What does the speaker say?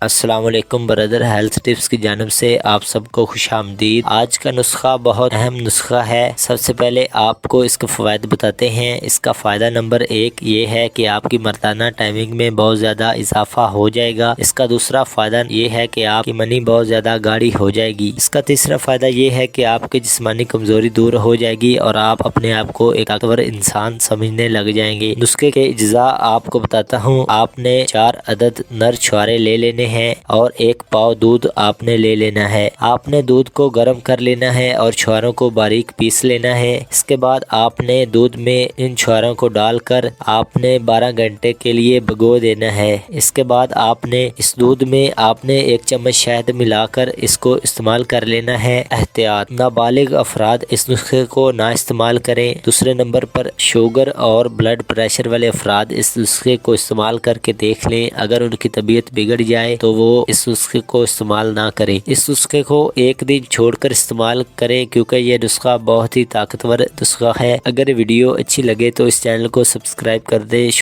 السلام علیکم brother, health tips کی جانب سے آپ سب کو خوش آمدید۔ آج کا نسخہ بہت اہم نسخہ ہے۔ سب سے پہلے آپ کو اس کے فوائد بتاتے ہیں۔ اس کا فائدہ نمبر 1 یہ ہے کہ آپ کی مردانہ ٹائمنگ میں بہت زیادہ اضافہ ہو جائے گا۔ اس کا دوسرا فائدہ یہ ہے کہ آپ کی منی بہت زیادہ گاڑی ہو جائے گی۔ اس کا تیسرا فائدہ یہ ہے کہ آپ کی جسمانی کمزوری دور ہو جائے گی اور آپ اپنے آپ کو ایک طاقتور انسان سمجھنے لگ جائیں گے۔ نسخے کے اجزاء آپ کو بتاتا ہوں۔ آپ نے 4 عدد نر چھوارے لے لینے ہیں اور 1 پاؤ دودھ آپ نے لے لینا ہے۔ آپ نے دودھ کو گرم کر لینا ہے اور چھواروں کو باریک پیس لینا ہے۔ اس کے بعد آپ نے دودھ میں ان چھواروں کو ڈال کر آپ نے 12 گھنٹے کے لیے بھگو دینا ہے۔ اس کے بعد آپ نے اس دودھ میں آپ نے 1 چمچ شہد ملا کر اس کو استعمال کر لینا ہے۔ احتیاط: نابالغ افراد اس نسخے کو نہ استعمال کریں۔ دوسرے نمبر پر شوگر اور بلڈ پریشر والے افراد اس نسخے کو استعمال کر کے دیکھ لیں۔ اگر ان کی طبیعت بگڑ جائے تو وہ اس نسخے کو استعمال نہ کریں۔ اس نسخے کو 1 دن چھوڑ کر استعمال کریں کیونکہ یہ نسخہ بہت ہی طاقتور نسخہ ہے۔ اگر ویڈیو اچھی لگے تو اس چینل کو سبسکرائب کر دیں۔